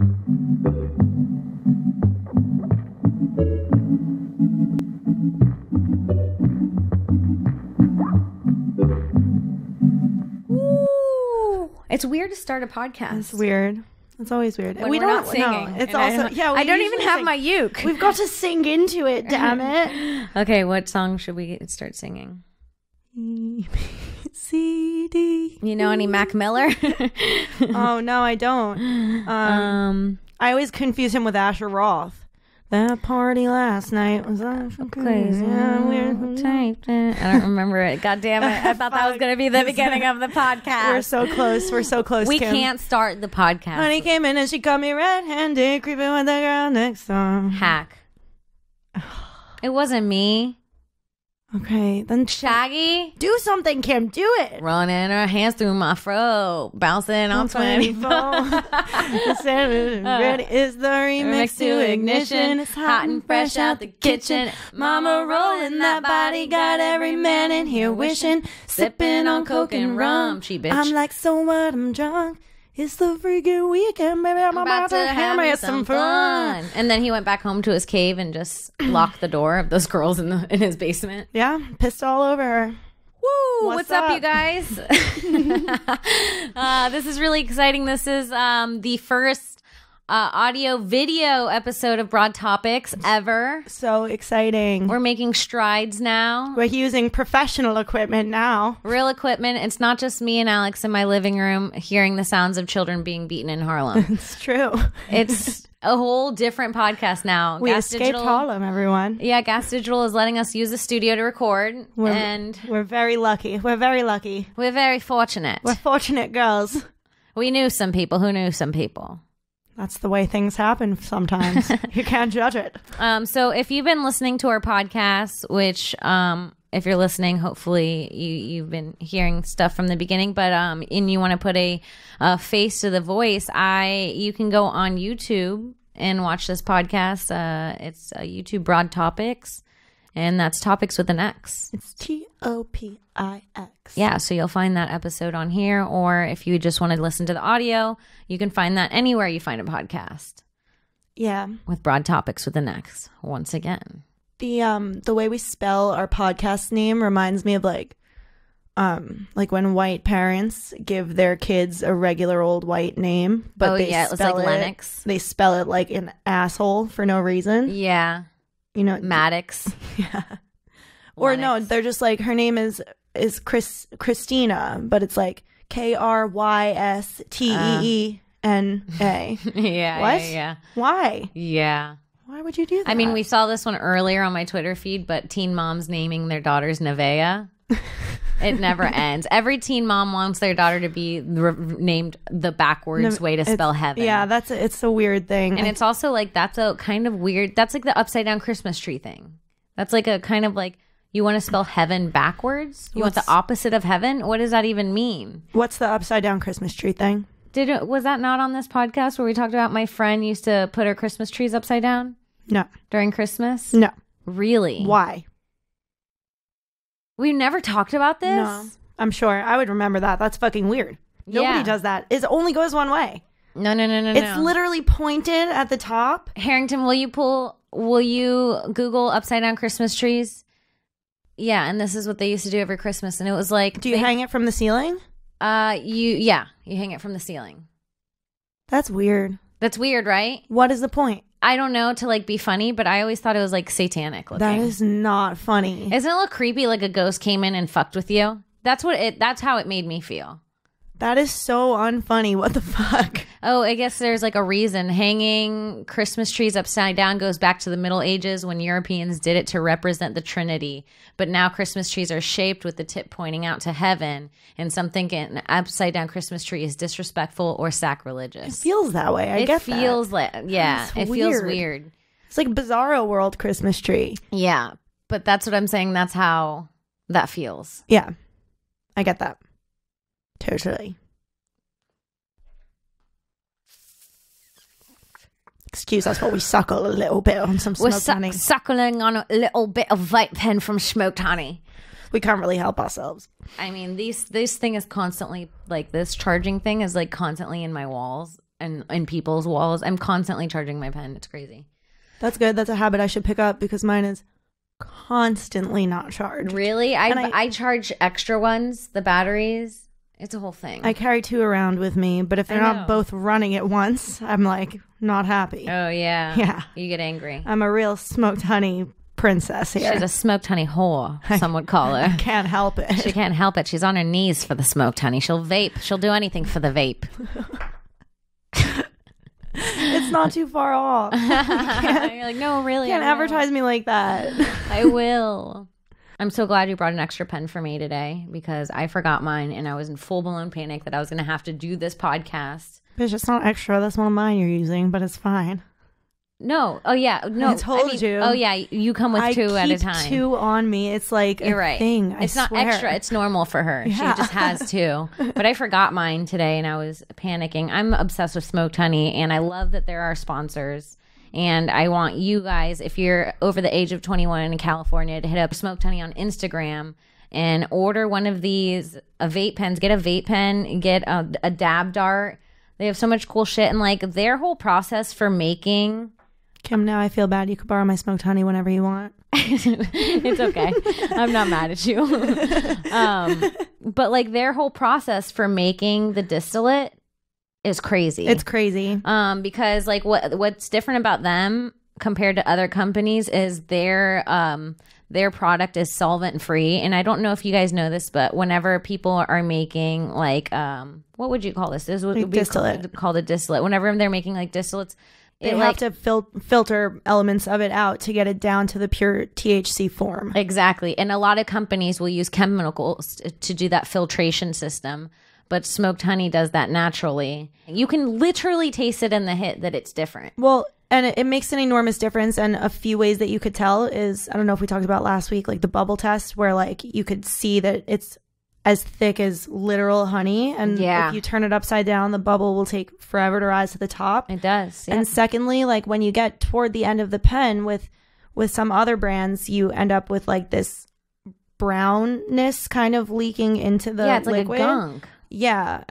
Ooh, it's weird to start a podcast. It's weird. It's always weird. When we're not singing. It's also I don't even have my uke. We've got to sing into it. Damn it. Okay, what song should we start singing? C D. You know any Mac Miller? Oh no, I don't. I always confuse him with Asher Roth. That party last night was Crazy. I don't remember it. God damn it. I thought that was going to be the beginning of the podcast. We're so close. We're so close, We Kim. can't start the podcast. Honey came in and she caught me red-handed, creeping with the girl next door. Hack. It wasn't me. Okay, then Shaggy. do something, Kim. Do it. Running her hands through my fro, bouncing on 24. Ready is the remix to ignition. It's hot and fresh out the kitchen. Mama rolling that body, got every man in here wishing. Sipping on coke and rum. She bitch. I'm like, so what? I'm drunk. It's the freaking weekend, baby. I'm about to hammer some fun. And then he went back home to his cave and just locked the door of those girls in his basement. Yeah, pissed all over her. Woo! What's up, you guys? This is really exciting. This is the first audio video episode of Broad Topics ever. So exciting. We're making strides now. We're using professional equipment now. Real equipment. It's not just me and Alex in my living room hearing the sounds of children being beaten in Harlem. It's true. It's a whole different podcast now. We escaped Harlem, everyone. Yeah, Gas Digital is letting us use the studio to record. We're very lucky. We're very lucky. We're very fortunate. We're fortunate girls. We knew some people who knew some people. That's the way things happen sometimes. You can't judge it. So if you've been listening to our podcast, which if you're listening, hopefully you've been hearing stuff from the beginning, but and you want to put a face to the voice, you can go on YouTube and watch this podcast. It's YouTube Broad Topics, and that's Topics with an X. It's Topix. Yeah, so you'll find that episode on here, or if you just want to listen to the audio, you can find that anywhere you find a podcast. Yeah. With Broad Topics with an X, once again. The way we spell our podcast name reminds me of like when white parents give their kids a regular old white name, but it's like Lennox. They spell it like an asshole for no reason. Yeah. You know, Maddox. Yeah. Or no, they're just like, her name is Christina, but it's like KRYSTEENA. Yeah. What? Yeah. Why? Yeah. Why would you do that? I mean, we saw this one earlier on my Twitter feed, but teen moms naming their daughters Nevaeh. It never ends. Every teen mom wants their daughter to be named the backwards way to spell heaven. Yeah, it's a weird thing. And it's also like, that's a kind of weird, that's like the upside down Christmas tree thing. That's like a kind of like, you want to spell heaven backwards? You want the opposite of heaven? What does that even mean? What's the upside down Christmas tree thing? Was that not on this podcast where we talked about my friend used to put her Christmas trees upside down? No. During Christmas? No. Really? Why? We never talked about this? No. I'm sure. I would remember that. That's fucking weird. Nobody does that. It only goes one way. No. It's literally pointed at the top. Harrington, will you Google upside down Christmas trees? Yeah, and this is what they used to do every Christmas, and it was like... Do you hang it from the ceiling? You hang it from the ceiling. That's weird. That's weird, right? What is the point? I don't know, to like be funny, but I always thought it was like satanic looking. That is not funny. Isn't it look creepy like a ghost came in and fucked with you? That's how it made me feel. That is so unfunny. What the fuck? Oh, I guess there's like a reason. Hanging Christmas trees upside down goes back to the Middle Ages when Europeans did it to represent the Trinity. But now Christmas trees are shaped with the tip pointing out to heaven. And some think an upside down Christmas tree is disrespectful or sacrilegious. It feels that way. I get that. It feels like, yeah, it feels weird. It's like Bizarro World Christmas tree. Yeah, but that's what I'm saying. That's how that feels. Yeah, I get that. Totally. Excuse us while we suckle a little bit on some smoked honey. We're suckling on a little bit of vape pen from smoked honey. We can't really help ourselves. I mean, this thing is constantly, like, this charging thing is, like, constantly in my walls. in people's walls. I'm constantly charging my pen. It's crazy. That's good. That's a habit I should pick up because mine is constantly not charged. Really? I charge extra ones, the batteries. It's a whole thing. I carry 2 around with me, but if they're not both running at once, I'm like not happy. Oh, yeah. Yeah. You get angry. I'm a real smoked honey princess here. She's a smoked honey whore, some would call her. Can't help it. She can't help it. She's on her knees for the smoked honey. She'll vape. She'll do anything for the vape. It's not too far off. You're like, no, really. Can't advertise me like that. I will. I'm so glad you brought an extra pen for me today because I forgot mine and I was in full-blown panic that I was going to have to do this podcast. Bitch, it's not extra. That's one of mine you're using, but it's fine. No. Oh, yeah. No. I told you. Oh, yeah. You come with 2 at a time. I keep 2 on me. It's like you're right. Thing. It's not extra. It's normal for her. Yeah. She just has 2. But I forgot mine today and I was panicking. I'm obsessed with smoked honey and I love that there are sponsors. And I want you guys, if you're over the age of 21 in California, to hit up Smoked Honey on Instagram and order one of these vape pens. Get a vape pen, get a dab dart. They have so much cool shit. And like their whole process for making... Kim, now I feel bad. You could borrow my smoked honey whenever you want. It's okay. I'm not mad at you. But like their whole process for making the distillate is crazy. It's crazy. Because like what's different about them compared to other companies is their product is solvent free. And I don't know if you guys know this, but whenever people are making like what would you call this? This would be called a distillate. Whenever they're making like distillates, they have to filter elements of it out to get it down to the pure THC form. Exactly. And a lot of companies will use chemicals to do that filtration system. But smoked honey does that naturally. You can literally taste it in the hit that it's different. Well, and it makes an enormous difference. And a few ways that you could tell is, I don't know if we talked about last week, like the bubble test where like you could see that it's as thick as literal honey. And if you turn it upside down, the bubble will take forever to rise to the top. It does. Yeah. And secondly, like when you get toward the end of the pen with some other brands, you end up with like this brownness kind of leaking into the it's liquid. Like a gunk. Yeah.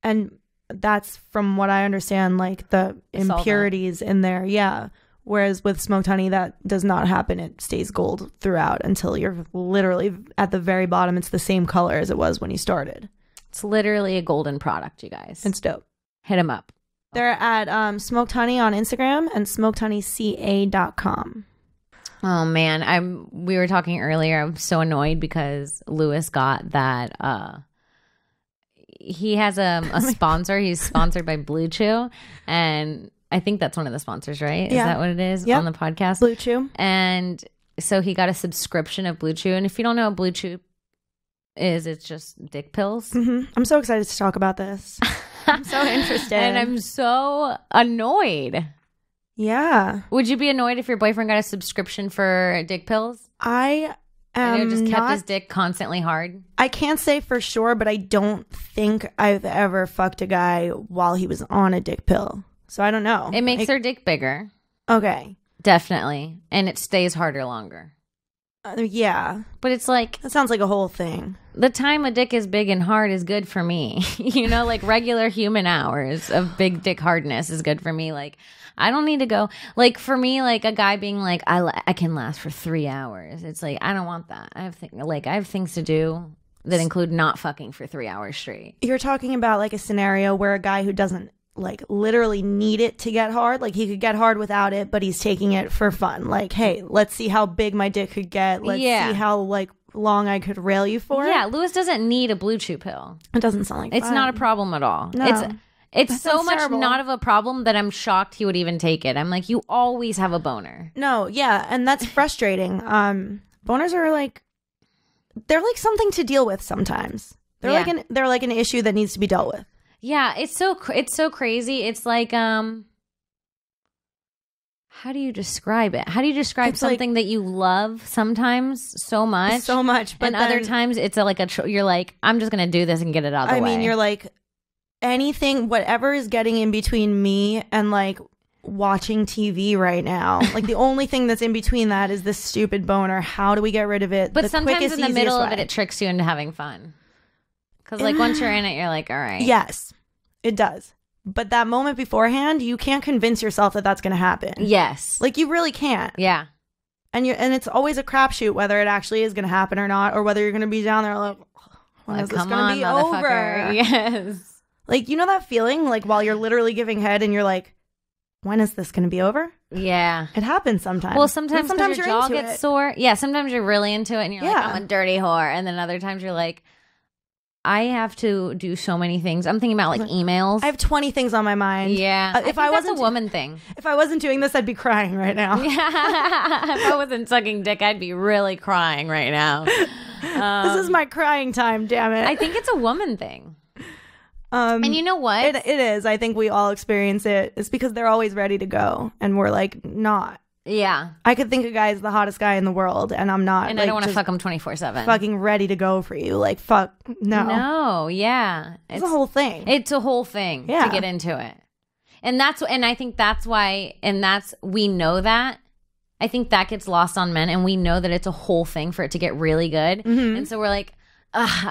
And that's from what I understand, like the impurities in there. Yeah. Whereas with smoked honey, that does not happen. It stays gold throughout until you're literally at the very bottom. It's the same color as it was when you started. It's literally a golden product, you guys. It's dope. Hit them up. They're at Smoked Honey on Instagram and smokedhoneyca.com. Oh, man. We were talking earlier. I'm so annoyed because Lewis got that... he has a sponsor. He's sponsored by Blue Chew, and I think that's one of the sponsors, right? Yeah. Is that what it is on the podcast? Blue Chew. And so he got a subscription of Blue Chew. And if you don't know what Blue Chew is, it's just dick pills. Mm-hmm. I'm so excited to talk about this. I'm so interested. And I'm so annoyed. Yeah. Would you be annoyed if your boyfriend got a subscription for dick pills? And it just kept his dick constantly hard? I can't say for sure, but I don't think I've ever fucked a guy while he was on a dick pill. So I don't know. It makes their dick bigger. Okay. Definitely. And it stays harder longer. Yeah. But it's like... That sounds like a whole thing. The time a dick is big and hard is good for me. You know, like regular human hours of big dick hardness is good for me. Like, I don't need to go... Like, for me, like a guy being like, I can last for 3 hours. It's like, I don't want that. I have things to do that include not fucking for 3 hours straight. You're talking about like a scenario where a guy who doesn't like literally need it to get hard, like he could get hard without it, but he's taking it for fun. Like, hey, let's see how big my dick could get. Let's see how like long I could rail you for. Yeah, Lewis doesn't need a Blue Chew pill. It doesn't sound like it's fun. Not a problem at all. No. It's so much terrible. Not of a problem that I'm shocked he would even take it. I'm like, you always have a boner. No, yeah, and that's frustrating. Boners are like, they're like something to deal with sometimes. They're like an issue that needs to be dealt with. Yeah, it's so crazy. It's like, how do you describe it? How do you describe something that you love sometimes so much? But and other times it's you're like, I'm just going to do this and get it out of the way. I mean, you're like, anything, whatever is getting in between me and like watching TV right now. Like the only thing that's in between that is this stupid boner. How do we get rid of it? But sometimes in the middle of it tricks you into having fun. Because like once you're in it, you're like, all right. Yes, it does. But that moment beforehand, you can't convince yourself that that's going to happen. Yes. Like, you really can't. Yeah. And it's always a crapshoot whether it actually is going to happen or not, or whether you're going to be down there like, when is this going to be over? Yes. Like, you know that feeling, like, while you're literally giving head and you're like, when is this going to be over? Yeah. It happens sometimes. Well, sometimes your jaw into gets it. sore. Yeah, sometimes you're really into it and you're like, I'm a dirty whore. And then other times you're like, I have to do so many things. I'm thinking about like emails. I have 20 things on my mind. Yeah. If I wasn't that's a woman thing. If I wasn't doing this, I'd be crying right now. Yeah. If I wasn't sucking dick, I'd be really crying right now. This is my crying time, damn it. I think it's a woman thing. And you know what? It is. I think we all experience it. It's because they're always ready to go, and we're like not. Yeah. I could think a guy is the hottest guy in the world, and I'm not. And I don't want to fuck him 24/7. Fucking ready to go for you. Like, fuck, no. No, yeah. It's a whole thing. It's a whole thing to get into it. And I think that's why, we know that. I think that gets lost on men, and we know that it's a whole thing for it to get really good. Mm-hmm. And so we're like,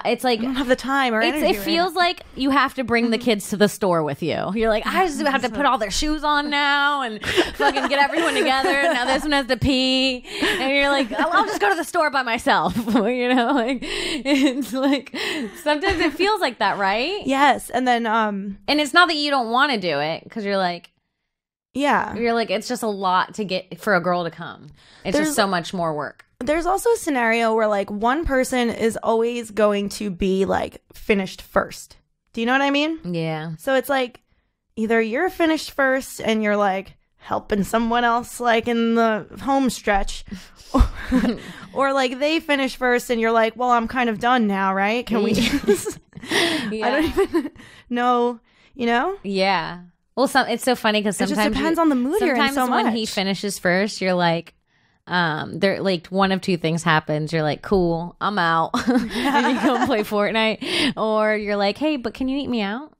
it's like, I don't have the time or energy. It feels like you have to bring the kids to the store with you. You're like, I just have to put all their shoes on now and fucking get everyone together. Now this one has to pee, and you're like, I'll just go to the store by myself. You know, like it's like sometimes it feels like that, right? Yes, and then and it's not that you don't want to do it because you're like. Yeah. You're like, it's just a lot to get for a girl to come. It's just so much more work. There's also a scenario where like one person is always going to be like finished first. Do you know what I mean? Yeah. So it's like either you're finished first and you're like helping someone else like in the home stretch or like they finish first and you're like, well, I'm kind of done now, right? Can we just... I don't even know, you know? Yeah. Well, it's so funny because sometimes it just depends on the mood you're in so much. When he finishes first, you're like, there like one of two things happens. You're like, cool, I'm out, and you go play Fortnite, or you're like, hey, but can you eat me out?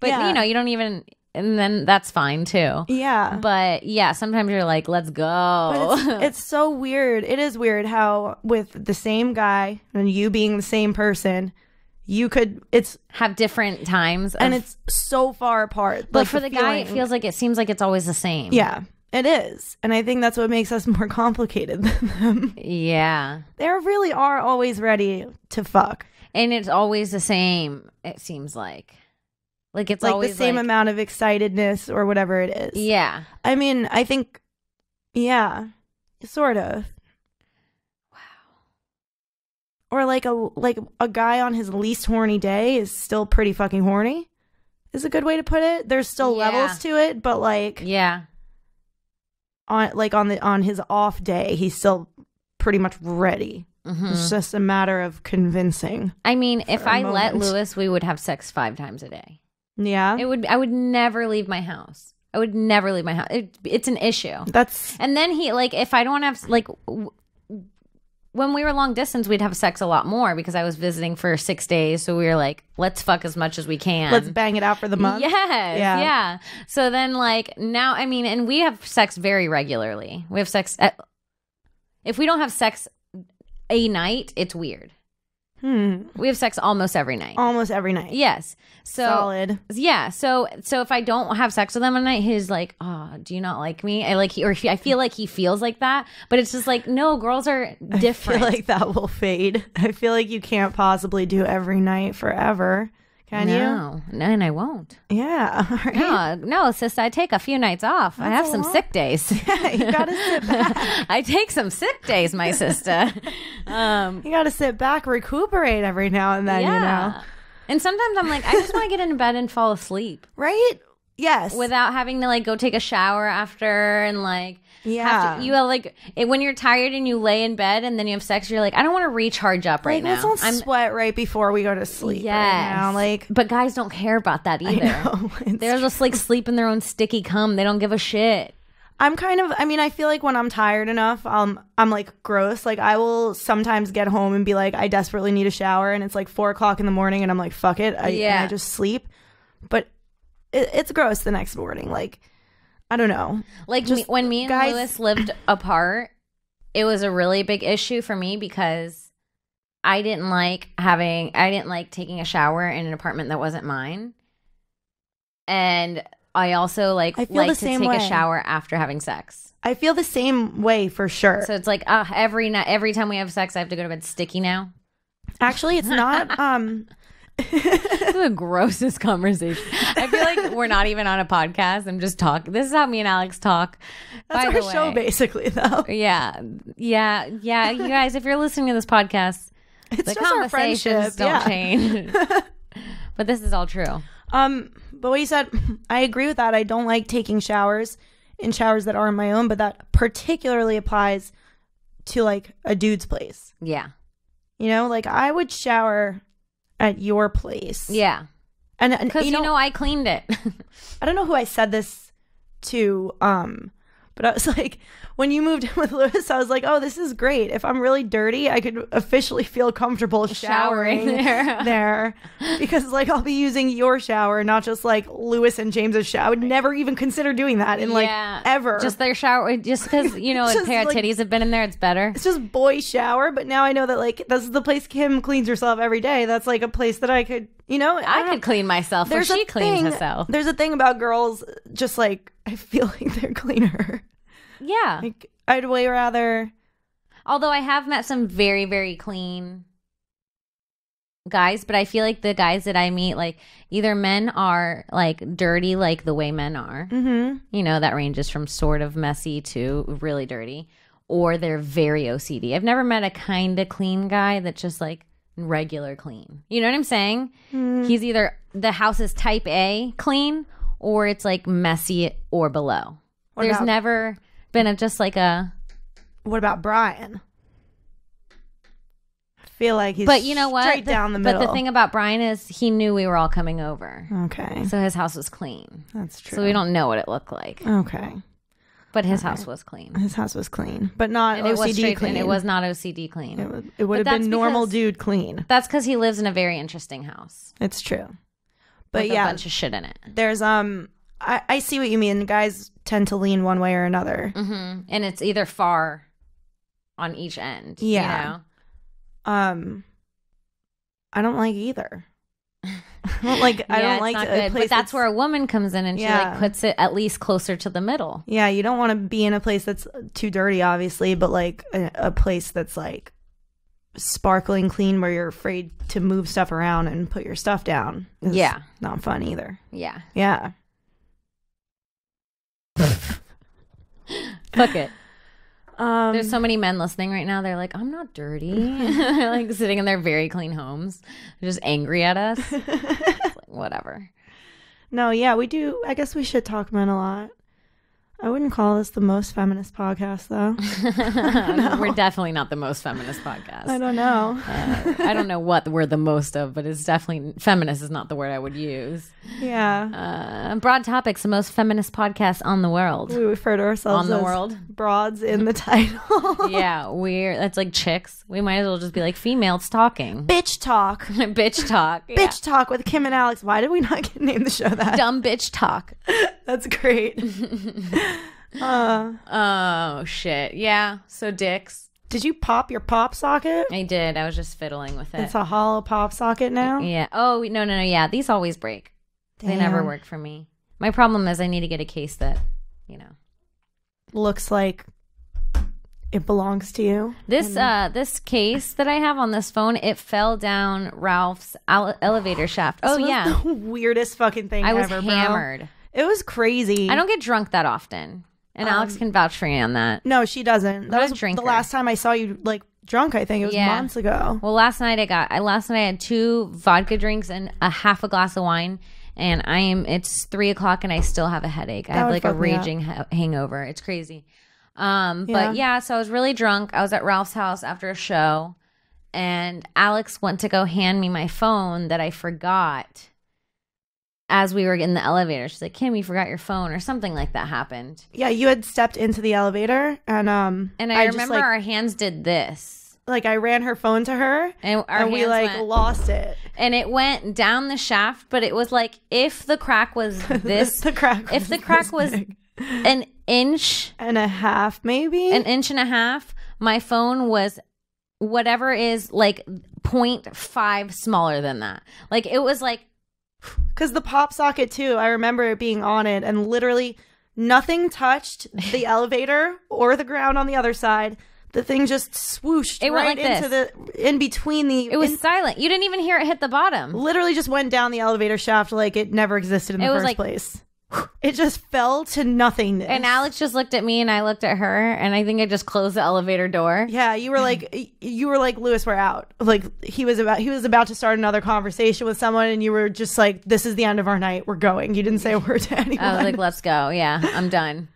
But you know, you don't even, and then that's fine too. Yeah. But yeah, sometimes you're like, let's go. But it's so weird. It is weird how with the same guy and you being the same person. You could have different times and it's so far apart. But like for the guy, it seems like it's always the same. Yeah, it is. And I think that's what makes us more complicated than them. Yeah. They really are always ready to fuck. And it's always the same, it seems like. Like it's like always the same amount of excitedness or whatever it is. Yeah. I mean, I think, yeah, sort of. Or like a guy on his least horny day is still pretty fucking horny. Is a good way to put it. There's still levels to it, but like on his off day, he's still pretty much ready. Mm-hmm. It's just a matter of convincing. I mean, if I let Lewis, we would have sex 5 times a day. Yeah, I would never leave my house. I would never leave my house. It's an issue. And then he like if I don't have like. When we were long distance, we'd have sex a lot more because I was visiting for 6 days. So we were like, let's fuck as much as we can. Let's bang it out for the month. Yes. Yeah. So then like now, I mean, and we have sex very regularly. We have sex. If we don't have sex a night, it's weird. We have sex almost every night. Almost every night. Yes. So solid. Yeah. So if I don't have sex with him a night, he's like, "Oh, do you not like me?" I feel like he feels like that, but it's just like, no, girls are different. I feel like that will fade. I feel like you can't possibly do every night forever. Can you? No, and I won't. Yeah. Right. No, sis, I take a few nights off. I have some sick days. Yeah, you gotta sit back. I take some sick days, my sister. You gotta sit back, recuperate every now and then, you know? And sometimes I'm like, I just want to get into bed and fall asleep. Right? Yes. Without having to like go take a shower after and like when you're tired and you lay in bed and then you have sex, you're like, I don't want to recharge up right now. Let's not sweat right before we go to sleep. Right now. But guys don't care about that either. I know, they're just like sleep in their own sticky cum. They don't give a shit. I feel like when I'm tired enough, I'm like gross. Like I will sometimes get home and be like, I desperately need a shower, and it's like 4:00 in the morning, and I'm like, fuck it, and I just sleep. But it's gross the next morning. Like I don't know. Like when me and Lewis lived apart, it was a really big issue for me because I didn't like taking a shower in an apartment that wasn't mine. And I also like to take a shower after having sex. I feel the same way for sure. So it's like every night, every time we have sex, I have to go to bed sticky now. Actually, it's not. This is the grossest conversation. I feel like we're not even on a podcast. I'm just talking. This is how me and Alex talk. That's our show, basically, though. Yeah. You guys, if you're listening to this podcast, it's the just our friendship. Don't change. But this is all true. But what you said, I agree with that. I don't like taking showers in showers that aren't my own, but that particularly applies to like a dude's place. Yeah. You know, like I would shower at your place. Yeah. And because I cleaned it. I don't know who I said this to, but I was like, when you moved in with Lewis, I was like, oh, this is great. If I'm really dirty, I could officially feel comfortable showering there. Because like I'll be using your shower, not just like Lewis and James's shower. I would never even consider doing that in like ever. Just their shower, just because, a pair of titties have been in there, it's better. It's just boy shower, but now I know that like this is the place Kim cleans herself every day. That's like a place that I could, I could clean myself or she cleans herself. There's a thing about girls, just like, I feel like they're cleaner. Yeah. Like, I'd way rather. Although I have met some very, very clean guys, but I feel like the guys that I meet, like, either men are, like, dirty like the way men are. Mm-hmm. That ranges from sort of messy to really dirty. Or they're very OCD. I've never met a kind of clean guy that's just, like, regular clean. You know what I'm saying? He's either the house is type A clean or it's, like, messy or below. There's never been just like a. What about Brian? I feel like he's but you know what? Straight down the middle. But the thing about Brian is he knew we were all coming over. Okay. So his house was clean. That's true. So we don't know what it looked like. Okay. But his house was clean. His house was clean, but not OCD clean. And it was not OCD clean. It would have been normal dude clean. That's because he lives in a very interesting house. It's true. But with a bunch of shit in it. There's I see what you mean. Guys tend to lean one way or another. Mm-hmm. And it's either far on each end. Yeah. I don't like either. I don't like a place. But that's where a woman comes in and she like puts it at least closer to the middle. Yeah, you don't want to be in a place that's too dirty, obviously, but like a place that's like sparkling clean where you're afraid to move stuff around and put your stuff down. Yeah. Not fun either. Yeah. Yeah. Fuck it. There's so many men listening right now. They're like, I'm not dirty. They're like sitting in their very clean homes. They're just angry at us. Like, whatever. No, yeah, we do. I guess we should talk men a lot. I wouldn't call this the most feminist podcast, though. No. We're definitely not the most feminist podcast. I don't know. I don't know what we're the most of, but it's definitely feminist is not the word I would use. Yeah. Broad Topics, the most feminist podcast on the world. We refer to ourselves on the as world. Broads in the title. Yeah, that's like chicks. We might as well just be like females talking. Bitch talk. Bitch talk. Yeah. Bitch talk with Kim and Alex. Why did we not name the show that? Dumb bitch talk. That's great. Oh shit. Yeah. So dicks. Did you pop your pop socket? I did. I was just fiddling with it. It's a hollow pop socket now? Yeah. Oh, no. Yeah. These always break. Damn. They never work for me. My problem is I need to get a case that, looks like it belongs to you. This case that I have on this phone, it fell down Ralph's elevator shaft. This was the weirdest fucking thing ever, I was hammered. Bro. It was crazy. I don't get drunk that often. And Alex can vouch for me on that. No, she doesn't. That was the last time I saw you like drunk, I think. It was months ago. Well, last night I had 2 vodka drinks and a half a glass of wine. And it's 3:00 and I still have a headache. I have like a raging hangover. It's crazy. But yeah, so I was really drunk. I was at Ralph's house after a show. And Alex went to go hand me my phone that I forgot as we were in the elevator. She's like, Kim, you forgot your phone, or something like that happened. Yeah, you had stepped into the elevator and I remember our hands did this. Like I ran her phone to her and we lost it. And it went down the shaft, but it was like if the crack was this if the crack was an inch and a half, maybe an inch and a half, my phone was whatever is like 0.5 smaller than that. Like it was like Because the pop socket too, I remember it being on it and literally nothing touched the elevator or the ground on the other side. The thing just swooshed right into in between the... It was silent. You didn't even hear it hit the bottom. Literally just went down the elevator shaft like it never existed in the first place. It just fell to nothingness. And Alex just looked at me and I looked at her and I think I just closed the elevator door. Yeah, you were like, Lewis, we're out. Like he was about to start another conversation with someone and you were just like, this is the end of our night. We're going. You didn't say a word to anyone. I was like, let's go. Yeah, I'm done.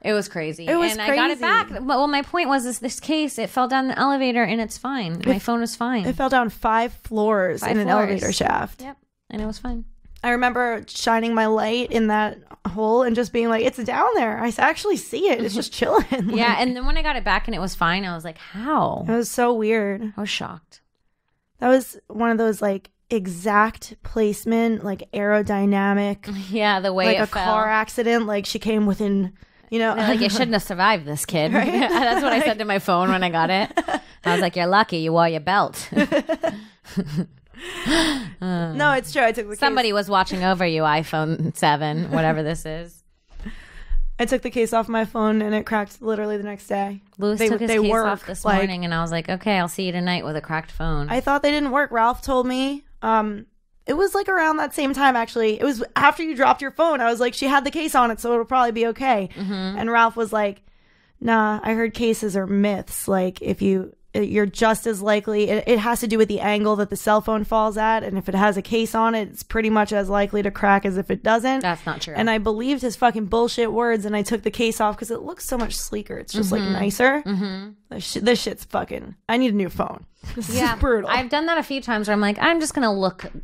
It was crazy. It was crazy. I got it back. Well, my point was this case, it fell down the elevator and it's fine. My phone was fine. It fell down 5 floors in an elevator shaft. Yep. And it was fine. I remember shining my light in that hole and just being like, it's down there. I actually see it. It's just chilling. Yeah. And then when I got it back and it was fine, I was like, how? It was so weird. I was shocked. That was one of those like exact placement, like aerodynamic. Yeah. The way like it a fell. car accident. Like she came within, you know. Like, you shouldn't have survived this, kid. Right? That's what I said to my phone when I got it. I was like, you're lucky you wore your belt. No, it's true. I took the Somebody was watching over you, iPhone 7, whatever this is. I took the case off my phone and it cracked literally the next day. Lewis took his case off this morning and I was like, okay, I'll see you tonight with a cracked phone. I thought they didn't work. Ralph told me. It was like around that same time, actually. It was after you dropped your phone. I was like, she had the case on it, so it'll probably be okay. Mm-hmm. And Ralph was like, nah, I heard cases are myths. Like, if you're just as likely, it has to do with the angle that the cell phone falls at, and if it has a case on it, it's pretty much as likely to crack as if it doesn't. That's not true. And I believed his fucking bullshit words, and I took the case off because it looks so much sleeker. It's just like nicer. Mm-hmm. This shit's fucking, I need a new phone. This is brutal. I've done that a few times where I'm like, I'm just gonna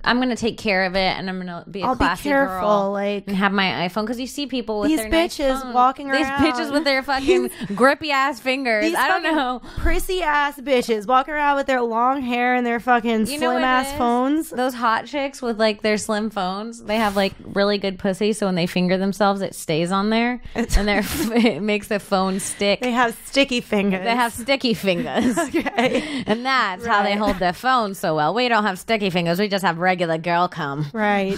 I'm gonna take care of it, and I'm gonna be a classy girl, like, and have my iPhone, because you see people with these their bitches nice walking around, these bitches with their fucking grippy ass fingers. I don't know, prissy ass bitches walking around with their long hair and their fucking slim ass phones. Those hot chicks with like their slim phones, they have like really good pussy, so when they finger themselves, it stays on there, and it makes the phone stick. They have sticky fingers. They have sticky fingers. Okay, and that's how they hold their phone so well. We don't have sticky fingers. We just have regular girl cum. Right.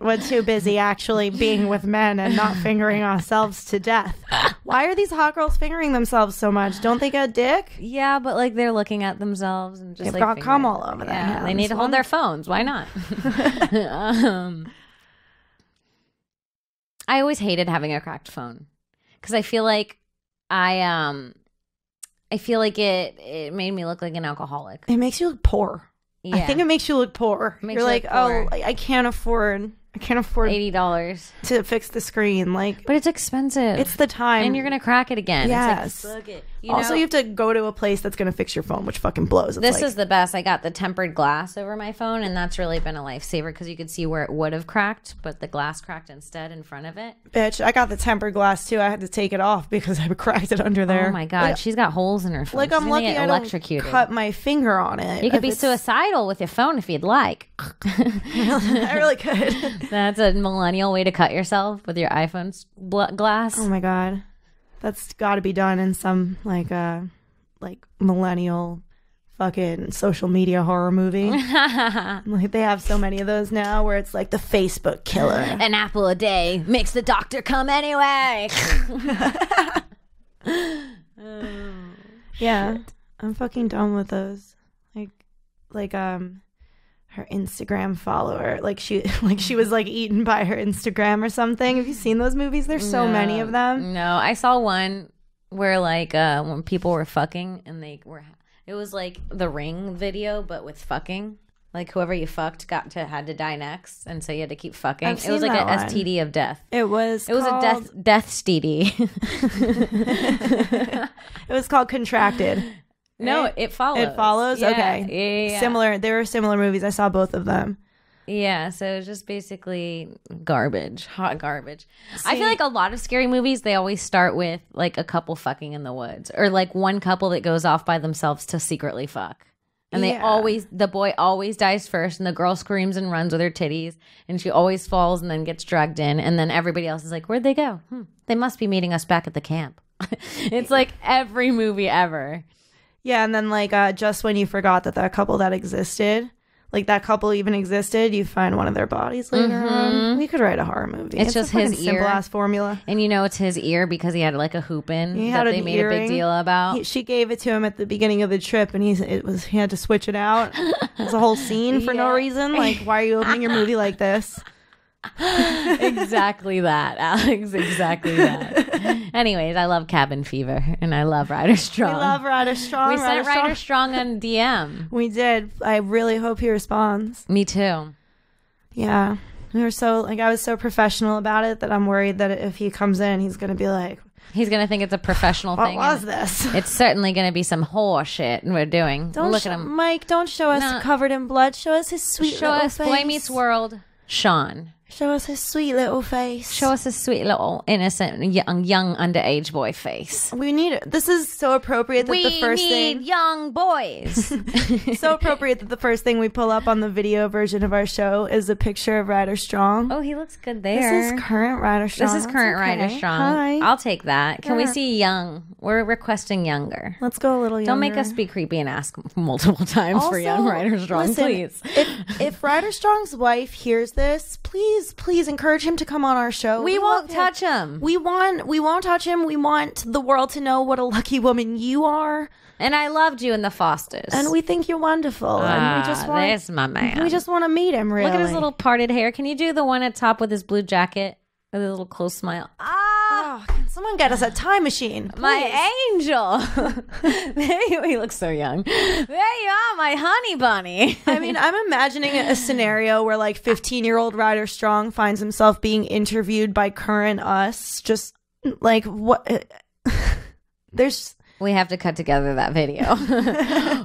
We're too busy actually being with men and not fingering ourselves to death. Why are these hot girls fingering themselves so much? Don't they get dick? Yeah, but like they're looking at themselves and just they've got cum all over their hands. They need to hold their phones. Why not? I always hated having a cracked phone because I feel like it made me look like an alcoholic. It makes you look poor. Yeah. I think it makes you look poor. You're like, oh, I can't afford $80 to fix the screen. Like, but it's expensive. It's the time, and you're gonna crack it again. Yes. It's like, fuck it. You have to go to a place that's gonna fix your phone, which fucking blows. This is the best. I got the tempered glass over my phone, and that's really been a lifesaver because you could see where it would have cracked, but the glass cracked instead in front of it. Bitch, I got the tempered glass too. I had to take it off because I cracked it under there. Oh my god, she's got holes in her phone. Like, I'm lucky I don't cut my finger on it. You could be suicidal with your phone if you'd like. I really could. That's a millennial way to cut yourself with your iPhone's glass. Oh my god, that's got to be done in some like millennial fucking social media horror movie. Like, they have so many of those now where it's like the Facebook killer. An apple a day makes the doctor come anyway. Yeah, I'm fucking done with those. Like her Instagram follower, like she was like eaten by her Instagram or something. Have you seen those movies? There's so many of them. No, I saw one where like when people were fucking and it was like the Ring video but with fucking. Like, whoever you fucked had to die next, and so you had to keep fucking. It was like an STD of death. It was a death STD. It was called Contracted. No, it follows. It follows? Yeah, okay. Yeah. Similar. There were similar movies. I saw both of them. Yeah, so it's just basically garbage. Hot garbage. I feel like a lot of scary movies, they always start with like a couple fucking in the woods. Or like one couple that goes off by themselves to secretly fuck. And the boy always dies first, and the girl screams and runs with her titties, and she always falls and then gets dragged in, and then everybody else is like, where'd they go? They must be meeting us back at the camp. It's like every movie ever. Yeah, and then like just when you forgot that couple that existed, like that couple even existed, you find one of their bodies later on. We could write a horror movie. It's just his ear. Simple ass formula. And it's his ear because he had like a hoop in he that had they made a big deal about. She gave it to him at the beginning of the trip, and he had to switch it out. It was a whole scene for no reason. Like, why are you opening your movie like this? Exactly that, Alex. Exactly that. Anyways, I love Cabin Fever and I love Ryder Strong. We love Ryder Strong. We sent Ryder Strong on DM. We did. I really hope he responds. Me too. Yeah. I was so professional about it that I'm worried that if he comes in, he's going to be like, he's going to think it's a professional thing. What was this? It's certainly going to be some whore shit we're doing. Look at him. Mike, don't show us covered in blood. Show us his sweet little face. Show us Boy Meets World, Sean. Show us his sweet little face. Show us his sweet little innocent young underage boy face. We need it. This is so appropriate that the first thing. We need young boys. So appropriate that the first thing we pull up on the video version of our show is a picture of Ryder Strong. Oh, he looks good there. This is current Ryder Strong. This is current Ryder Strong. Hi. I'll take that. Can we see young? We're requesting younger. Let's go a little younger. Don't make us be creepy and ask multiple times for young Ryder Strong, please. If Ryder Strong's wife hears this, please encourage him to come on our show. We won't touch him. We won't touch him. We want the world to know what a lucky woman you are. And I loved you in the Fosters. And we think you're wonderful. And we just want there's my man. We just want to meet him, really. Look at his little parted hair. Can you do the one at top with his blue jacket? With a little close smile. Can someone get us a time machine, please? My angel. He looks so young. There you are, my honey bunny. I mean, I'm imagining a scenario where like 15-year-old Ryder Strong finds himself being interviewed by current us. Just like what? We have to cut together that video.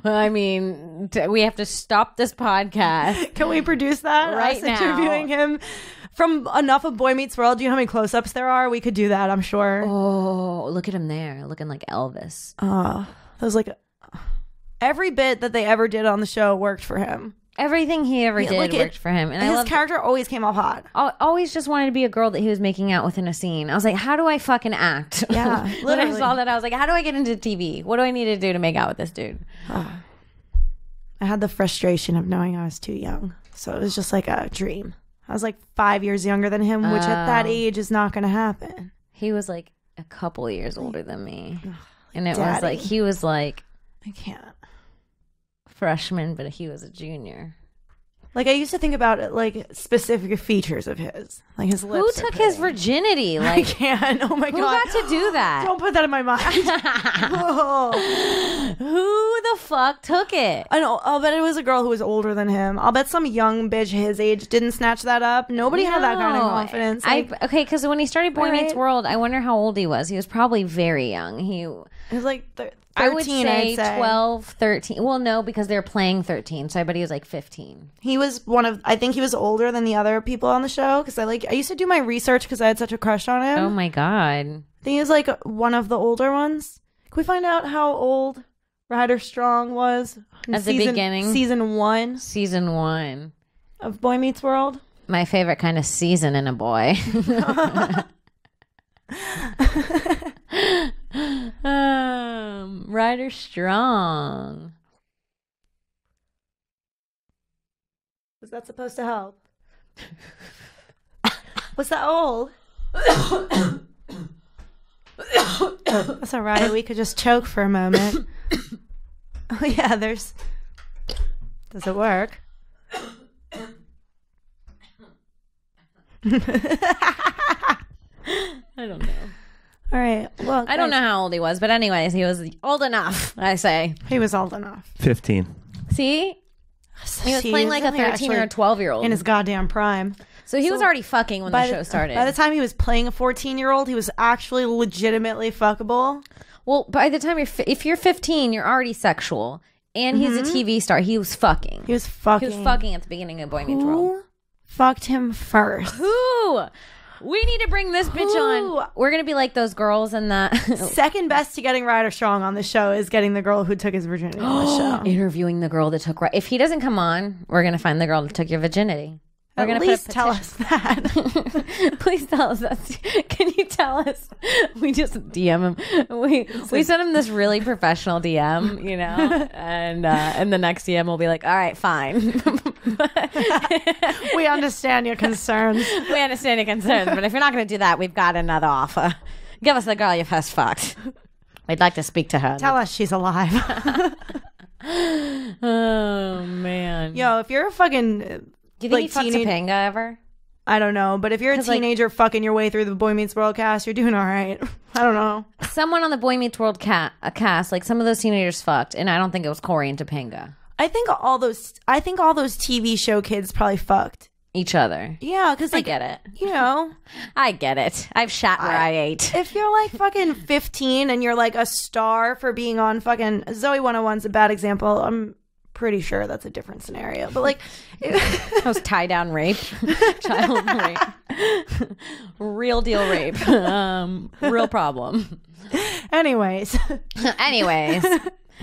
I mean, we have to stop this podcast. Can we produce that? Right now. Interviewing him from enough of Boy Meets World. Do you know how many close-ups there are? We could do that, I'm sure. Oh, look at him there. Looking like Elvis. That was like every bit that they ever did on the show worked for him. Everything he ever did worked for him. And his character always came off hot. I always just wanted to be a girl that he was making out with in a scene. I was like, how do I fucking act? Yeah, literally. When I saw that, I was like, how do I get into TV? What do I need to do to make out with this dude? I had the frustration of knowing I was too young. So it was just like a dream. I was like 5 years younger than him, which at that age is not going to happen. He was like a couple years older than me. And it Daddy. was like, he was like... I can't. Freshman, but he was a junior. Like, I used to think about like specific features of his, like his lips. Who took his virginity? Like, I can't. Oh my god, who got to do that? Don't put that in my mind. Who the fuck took it? I know. I'll bet it was a girl who was older than him. I'll bet some young bitch his age didn't snatch that up. Nobody had that kind of confidence. Okay, because when he started Boy Meets World, I wonder how old he was. He was probably very young. He was like 13, I would say 12, 13. Well, no, because they're playing 13, so I bet he was like 15. He was I think he was older than the other people on the show, because I used to do my research because I had such a crush on him. Oh my god. I think he was like one of the older ones. Can we find out how old Ryder Strong was at the beginning? Season 1. Season 1 of Boy Meets World. My favorite kind of season in a boy. Ryder Strong. Was that supposed to help? Was that old? That's all right. We could just choke for a moment. Oh yeah, does it work? I don't know. All right. Well, I don't know how old he was, but anyways, he was old enough, I say. He was old enough. 15. See? He was playing like a 13 or a 12-year-old. In his goddamn prime. So he was already fucking when the show started. By the time he was playing a 14-year-old, he was actually legitimately fuckable. Well, by the time if you're 15, you're already sexual. And he's a TV star. He was fucking. He was fucking at the beginning of Boy Meets World. Who fucked him first? Who? We need to bring this bitch on. We're going to be like those girls in that. Second best to getting Ryder Strong on the show is getting the girl who took his virginity on the show. Interviewing the girl that took... If he doesn't come on, we're going to find the girl that took your virginity. We're At least tell us that. Please tell us that. Can you tell us? We just DM him. We sent him this really professional DM, you know, and the next DM will be like, all right, fine. We understand your concerns. We understand your concerns, but if you're not going to do that, we've got another offer. Give us the girl you first fucked. We'd like to speak to her. Tell us she's alive. Oh, man. Yo, if you're a fucking... Do you think he fucked Topanga ever? I don't know, but if you're a teenager fucking your way through the Boy Meets World cast, you're doing all right. I don't know. Someone on the Boy Meets World cast, like some of those teenagers fucked, and I don't think it was Corey and Topanga. I think all those TV show kids probably fucked each other. Yeah, because I get it. You know, I get it. I've shat where I ate. If you're like fucking 15 and you're like a star for being on fucking Zoe 101's a bad example. I'm pretty sure that's a different scenario, but like that was tie down rape, child rape, real deal rape, real problem. Anyways.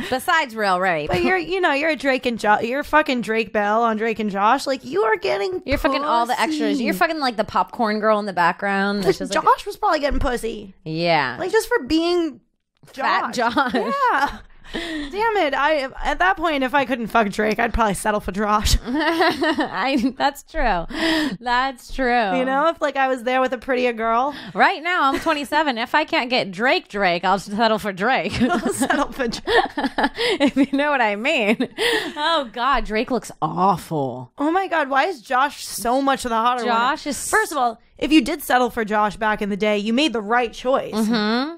Besides real rape, but you're a Drake and Josh. You're fucking Drake Bell on Drake and Josh. Like you are getting. You're fucking all the extras. You're fucking like the popcorn girl in the background. Josh like, was probably getting pussy. Yeah, like just for being Fat Josh. Yeah. Damn it! At that point, if I couldn't fuck Drake, I'd probably settle for Josh. That's true. That's true. You know, if like I was there with a prettier girl. Right now, I'm 27. If I can't get Drake, I'll settle for Drake. I'll settle for Drake. If you know what I mean. Oh God, Drake looks awful. Oh my God, why is Josh so much of the hotter one? Josh is. First of all, if you did settle for Josh back in the day, you made the right choice. Mm-hmm.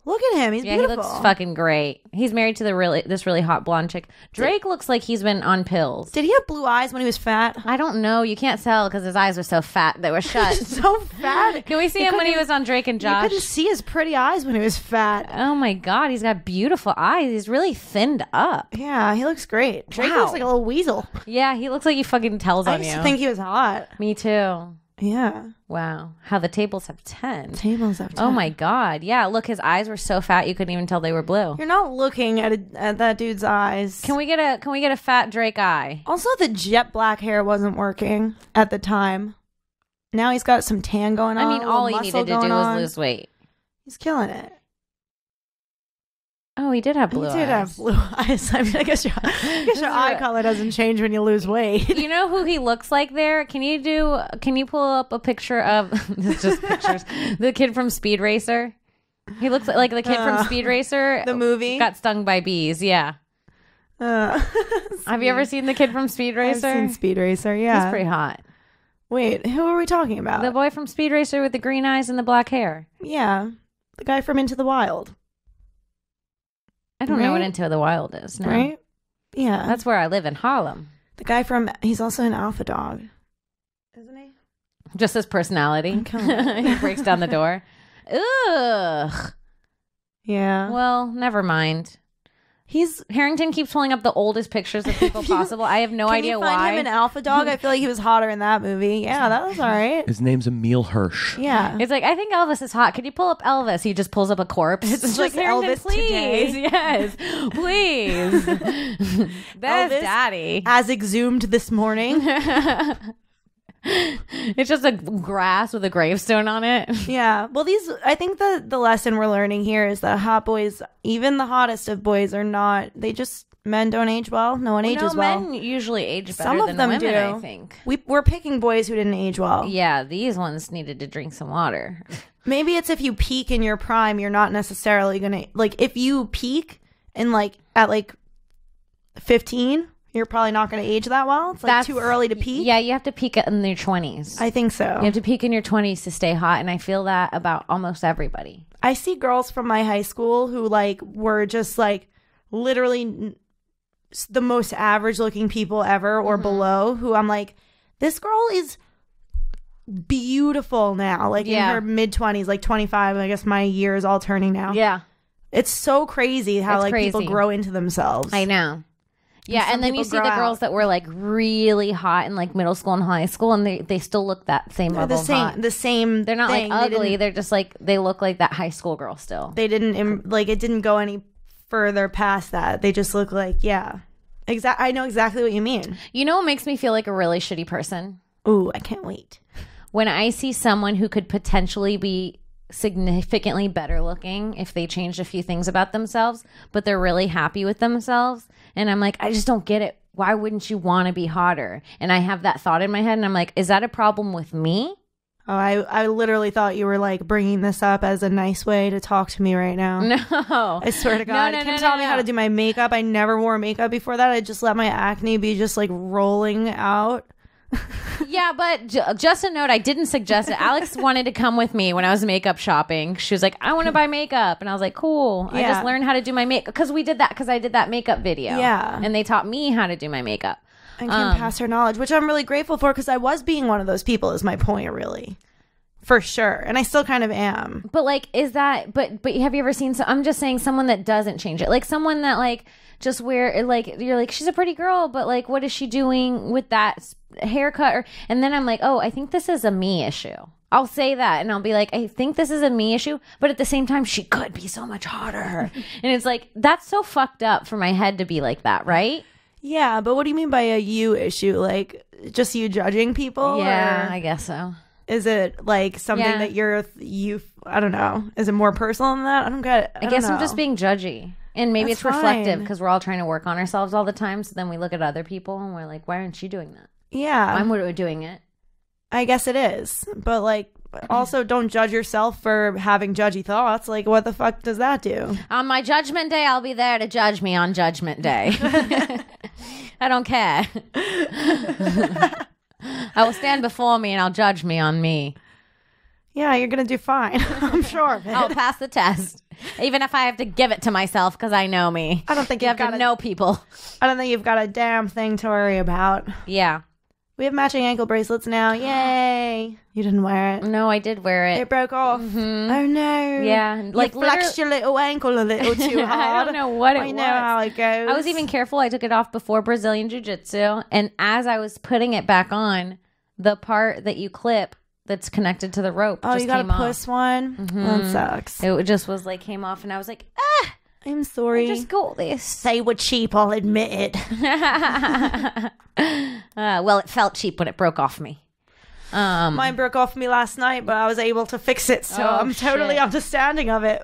Look at him. He's beautiful. He looks fucking great. He's married to this really hot blonde chick. Drake looks like he's been on pills. Did he have blue eyes when he was fat? I don't know. You can't tell because his eyes were so fat. They were shut. So fat. Can we see him when he was on Drake and Josh? You couldn't see his pretty eyes when he was fat. Oh my God. He's got beautiful eyes. He's really thinned up. Yeah, he looks great. Drake looks like a little weasel. Yeah, he looks like he fucking tells on you. I used to think he was hot. Me too. Yeah. Wow. How the tables have turned. Tables have turned. Oh my God. Yeah. Look, his eyes were so fat you couldn't even tell they were blue. You're not looking at that dude's eyes. Can we get a fat Drake eye? Also, the jet black hair wasn't working at the time. Now he's got some tan going on. I mean, all he needed to do was lose weight. He's killing it. Oh, he did have blue eyes. He did have blue eyes. I mean, I guess your eye color doesn't change when you lose weight. You know who he looks like there? Can you pull up a picture of just pictures? The kid from Speed Racer. He looks like the kid from Speed Racer. The movie got stung by bees. Yeah. Have you ever seen the kid from Speed Racer? I've seen Speed Racer. Yeah, he's pretty hot. Wait, who are we talking about? The boy from Speed Racer with the green eyes and the black hair. Yeah, the guy from Into the Wild. I don't know what Into the Wild is. No. Right? Yeah. That's where I live in Harlem. The guy he's also an Alpha Dog. Isn't he? Just his personality. He breaks down the door. Ugh. Yeah. Well, never mind. Harrington keeps pulling up the oldest pictures of people possible. I have no idea why. Can you find him an Alpha Dog? I feel like he was hotter in that movie. Yeah, that was all right. His name's Emil Hirsch. Yeah. It's like, I think Elvis is hot. Could you pull up Elvis? He just pulls up a corpse. It's like Elvis please. Today. Yes, please. That's Daddy. As exhumed this morning. It's just a grass with a gravestone on it. Yeah. Well, I think the lesson we're learning here is that hot boys, even the hottest of boys, are not, men don't age well. No one ages well. Men usually age better Some of than them women, do. I think. We're picking boys who didn't age well. Yeah, these ones needed to drink some water. Maybe it's if you peak in your prime, you're not necessarily going to, like, if you peak at 15, you're probably not going to age that well. It's like too early to peak. Yeah, you have to peak in your 20s. I think so. You have to peak in your 20s to stay hot, and I feel that about almost everybody. I see girls from my high school who were just literally the most average looking people ever or below, who I'm like, this girl is beautiful now, in her mid 20s, 25. I guess my year is all turning now. Yeah. It's so crazy how people grow into themselves. I know. Yeah, and then you see the girls that were really hot in middle school and high school, and they still look that same level of hot. The same. They're not ugly. They're just they look like that high school girl still. They didn't it didn't go any further past that. They just look I know exactly what you mean. You know what makes me feel like a really shitty person? Ooh, I can't wait. When I see someone who could potentially be significantly better looking if they changed a few things about themselves, but they're really happy with themselves, and I'm like, I just don't get it. why wouldn't you want to be hotter? And I have that thought in my head and I'm like, is that a problem with me? Oh, I literally thought you were like bringing this up as a nice way to talk to me right now. No. I swear to God. Kim taught me how to do my makeup. I never wore makeup before that. I just let my acne be just like rolling out. Yeah, but just a note, I didn't suggest it. Alex wanted to come with me when I was makeup shopping. She was like, I want to buy makeup. And I was like, cool. Yeah. I just learned how to do my makeup because I did that makeup video. Yeah. And they taught me how to do my makeup. And Kim passed her knowledge, which I'm really grateful for because I was being one of those people is my point, really. For sure. And I still kind of am. But like, is that, but have you ever seen, I'm just saying someone that doesn't change it. Like someone that like just wear, like, you're like, she's a pretty girl, but like, what is she doing with that haircut? And then I'm like, oh, I think this is a me issue. I'll say that and I'll be like, I think this is a me issue, but at the same time, she could be so much hotter. And it's like, that's so fucked up for my head to be like that, right? Yeah, but what do you mean by a you issue? Like, just you judging people? Yeah, or I guess so. is it like something that I don't know. Is it more personal than that? I don't get it. I guess I'm just being judgy. And maybe it's reflective fine. because we're all trying to work on ourselves all the time. So then we look at other people and we're like, why aren't you doing that? Yeah. I'm doing it. I guess it is. But like, also don't judge yourself for having judgy thoughts. Like, what the fuck does that do? On my judgment day, I'll be there to judge me on judgment day. I don't care. I will stand before me and I'll judge me on me. Yeah, you're going to do fine. I'm sure of it. I'll pass the test. Even if I have to give it to myself because I know me. I don't think you have to know people. I don't think you've got a damn thing to worry about. Yeah. We have matching ankle bracelets now. Yay. You didn't wear it. No, I did wear it. It broke off. Mm-hmm. Oh, no. Yeah. Like, you flexed your little ankle a little too hard. I don't know what it was. I know how it goes. I was even careful. I took it off before Brazilian Jiu-Jitsu. And as I was putting it back on, the part that you clip that's connected to the rope just you got came a off. puss one? Mm-hmm. That sucks. It just was like, came off. And I was like, I'm sorry. I just got this. Say we're cheap, I'll admit it. Well, it felt cheap when it broke off me. Mine broke off me last night, but I was able to fix it, so I'm totally understanding of it.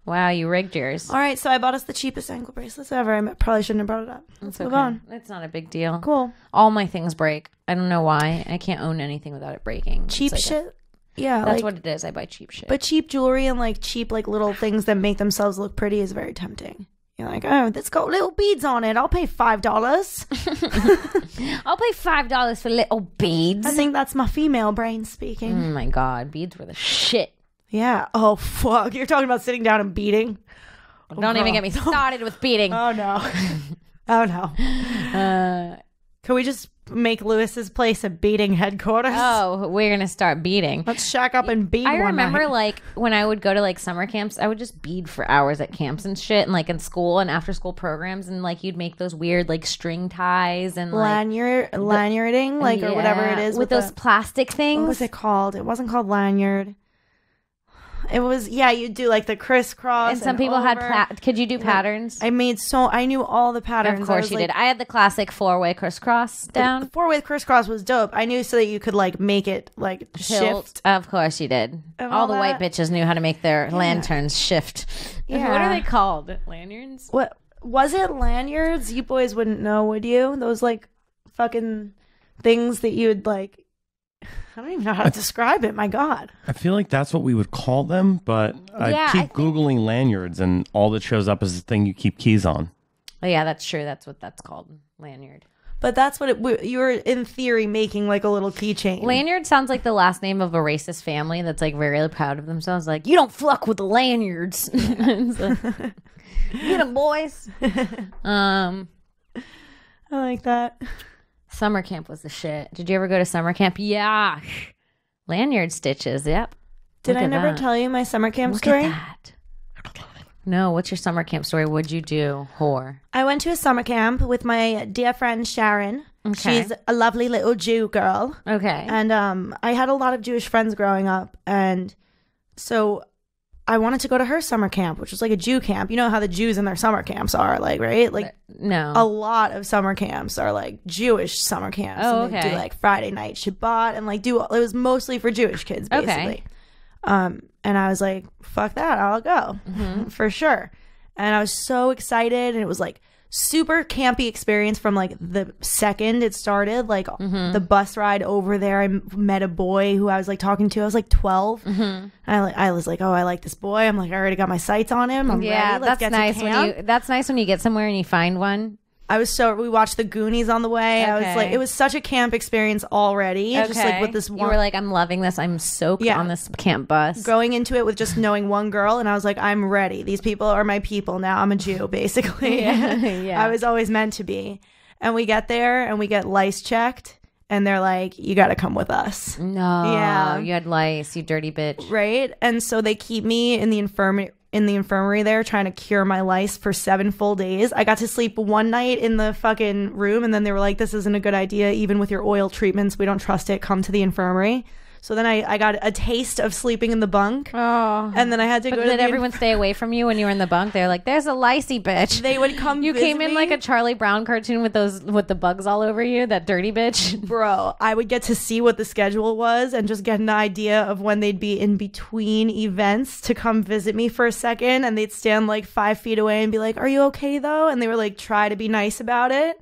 Wow, you rigged yours. All right, so I bought us the cheapest ankle bracelets ever. I probably shouldn't have brought it up. Let's move on. It's not a big deal. Cool. All my things break. I don't know why. I can't own anything without it breaking. Cheap like shit? Yeah. That's what it is. I buy cheap shit. But cheap jewelry and like cheap like little things that make themselves look pretty is very tempting. You're like, oh, that's got little beads on it. I'll pay $5. I'll pay $5 for little beads. I think that's my female brain speaking. Oh my God. Beads were the shit. Yeah. Oh, fuck. You're talking about sitting down and beating? Don't even get me started with beating. Oh, no. Oh, no. Can we just make Lewis's place a beating headquarters? Oh, we're going to start beating. Let's shack up and bead I one remember night. like when I would go to like summer camps, I would just bead for hours at camps and shit and like in school and after school programs and like you'd make those weird like string ties and like lanyarding like or whatever it is with those plastic things. What was it called? It wasn't called lanyard. It was, you do like the crisscross. And some people had, could you do patterns? I knew all the patterns. Of course you did. I had the classic 4-way crisscross down. The 4-way crisscross was dope. I knew so that you could like make it like shift. Of course you did. All the white bitches knew how to make their lanterns shift. Yeah. What are they called? Lanyards? What was it? Lanyards? You boys wouldn't know, would you? Those like fucking things that you would like. I don't even know how to describe it. My God. I feel like that's what we would call them, but I keep Googling lanyards and all that shows up is the thing you keep keys on. Oh, yeah, that's true. That's what that's called. Lanyard. But that's what you were in theory making like a little keychain. Lanyard sounds like the last name of a racist family that's like very proud of themselves. Like, you don't fuck with the lanyards. So, get them, boys. I like that. Summer camp was the shit. Did you ever go to summer camp? Yeah. Lanyard stitches. Yep. Did I never tell you my summer camp story? Look at that. No, what's your summer camp story? What'd you do, whore? I went to a summer camp with my dear friend Sharon. Okay. She's a lovely little Jew girl. Okay. And I had a lot of Jewish friends growing up. And so I wanted to go to her summer camp, which was like a Jew camp. You know how the Jews in their summer camps are, like, right? Like, no. A lot of summer camps are like Jewish summer camps. Oh, and they okay. do like Friday night Shabbat and like it was mostly for Jewish kids, basically. Okay. And I was like, fuck that, I'll go for sure. And I was so excited, and it was like super campy experience from like the second it started. Like the bus ride over there, I met a boy who I was like talking to. I was like 12. I was like, oh, I like this boy. I'm like, I already got my sights on him. I'm ready. Let's get nice to camp. that's nice when you get somewhere and you find one. We watched the Goonies on the way. Okay. I was like, it was such a camp experience already. Okay. Just like with this one. You were like, I'm loving this. I'm soaked on this camp bus. Going into it with just knowing one girl, and I was like, I'm ready. These people are my people now. I'm a Jew, basically. I was always meant to be. And we get there and we get lice checked. And they're like, you got to come with us. No. Yeah. You had lice, you dirty bitch. Right. And so they keep me in the infirmary there trying to cure my lice for 7 full days. I got to sleep one night in the fucking room, and then they were like, this isn't a good idea. Even with your oil treatments, we don't trust it. Come to the infirmary. So then I got a taste of sleeping in the bunk. Oh. And then I had to go to Did everyone stay away from you when you were in the bunk? They're like, there's a licey bitch. They would come You came in like a Charlie Brown cartoon with the bugs all over you, that dirty bitch. Bro, I would get to see what the schedule was and just get an idea of when they'd be in between events to come visit me for a second. And they'd stand like 5 feet away and be like, are you okay though? And they were like, try to be nice about it.